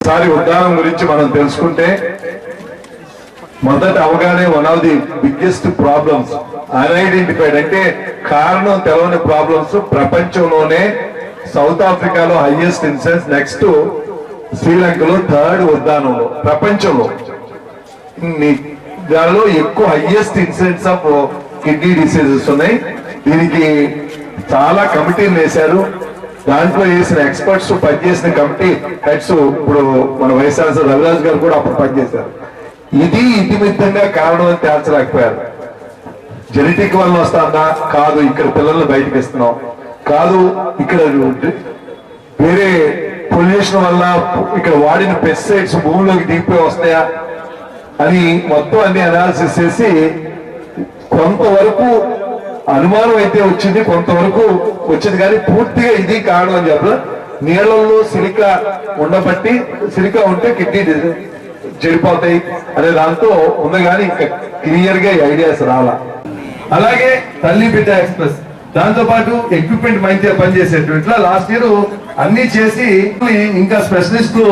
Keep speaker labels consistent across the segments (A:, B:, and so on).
A: ఒకసారి ఉద్దానం గురించి మనం తెలుసుకుంటే మొదట అవగానే one of the biggest problems unidentified అంటే కారణం తెలవని ప్రాబ్లమ్స్ ప్రపంచంలోనే సౌత్ ఆఫ్రికాలో హైయెస్ట్ ఇన్సిడెన్స్, నెక్స్ట్ శ్రీలంకలో థర్డ్ ఉద్దానంలో ప్రపంచంలో దానిలో ఎక్కువ highest incidence of kidney diseases ఉన్నాయి. దీనికి చాలా కమిటీలు వేశారు. దాంట్లో వేసిన ఎక్స్పర్ట్స్ పనిచేసిన కమిటీ హెడ్స్ ఇప్పుడు మన వైస్ ఛాన్సలర్ రవిరాజ్ గారు కూడా అప్పుడు పనిచేశారు. ఇది ఇతిమిత్తంగా కారణం అని తేల్చలేకపోయారు. జెనెటిక్ వల్ల వస్తుందా కాదు, ఇక్కడ పిల్లల్ని బయటకు ఇస్తున్నాం కాదు, ఇక్కడ వేరే పొల్యూషన్ వల్ల ఇక్కడ వాడిన పెస్టిసైడ్స్ భూమిలోకి దిగిపోయి వస్తాయా అని మొత్తం అన్ని అనాలిసిస్ చేసి కొంతవరకు అనుమానం అయితే వచ్చింది, కొంతవరకు వచ్చింది. కానీ పూర్తిగా ఇది కారణం అని చెప్పారు. నీళ్లలో సిలికా ఉండబట్టి సిలికా ఉంటే కిడ్నీ చెడిపోతాయి అనే దాంతో ఉంది, కానీ ఇంకా క్లియర్ గా ఐడియాస్ రాలా. అలాగే తల్లి బిడ్డ ఎక్స్ప్రెస్, దాంతో పాటు ఎక్విప్మెంట్ మంచిగా పనిచేసేట్టు ఇట్లా లాస్ట్ ఇయర్ అన్ని చేసి ఇంకా స్పెషలిస్టులు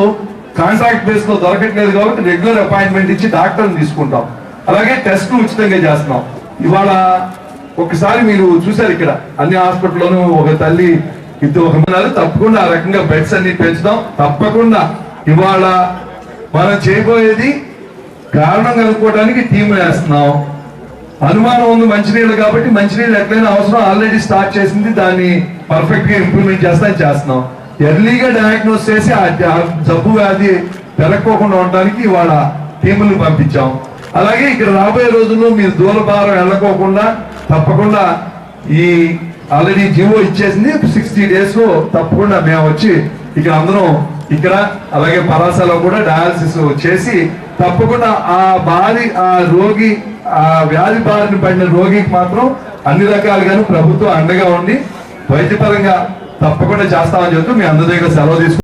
A: కాంట్రాక్ట్ బేస్ లో దొరకట్లేదు కాబట్టి రెగ్యులర్ అపాయింట్మెంట్ ఇచ్చి డాక్టర్ని తీసుకుంటాం. అలాగే టెస్ట్ ఉచితంగా చేస్తున్నాం. ఇవాళ ఒకసారి మీరు చూసారు ఇక్కడ అన్ని హాస్పిటల్లోనూ ఒక తల్లి ఇద్దరు ఒక తప్పకుండా ఆ రకంగా బెడ్స్ అన్ని పెంచుదాం. తప్పకుండా ఇవాళ మనం చేయబోయేది కారణం కనుక్కోవడానికి టీం వేస్తున్నాం. అనుమానం ఉంది మంచినీళ్ళు కాబట్టి మంచినీళ్ళు ఎట్లయినా అవసరం ఆల్రెడీ స్టార్ట్ చేసింది, దాన్ని పర్ఫెక్ట్ గా ఇంప్లిమెంట్ చేస్తున్నాం. ఎర్లీగా డయాగ్నోస్ చేసి ఆ జబ్బు వ్యాధి పెరగకోకుండా ఉండడానికి ఇవాళ టీములు పంపించాం. అలాగే ఇక్కడ రాబోయే రోజుల్లో మీరు దూరభారం వెళ్ళకోకుండా తప్పకుండా ఈ ఆల్రెడీ జీవో ఇచ్చేసింది 60 days లో తప్పకుండా మేము వచ్చి ఇక్కడ అందరం ఇక్కడ అలాగే పరాసలో కూడా డయాలసిస్ చేసి తప్పకుండా ఆ రోగి ఆ వ్యాధి బారిన పడిన రోగికి మాత్రం అన్ని రకాలుగాను ప్రభుత్వం అండగా ఉండి వైద్యపరంగా తప్పకుండా చేస్తామని చెప్తూ మీ అందరి దగ్గర సెలవు తీసుకుంటాం.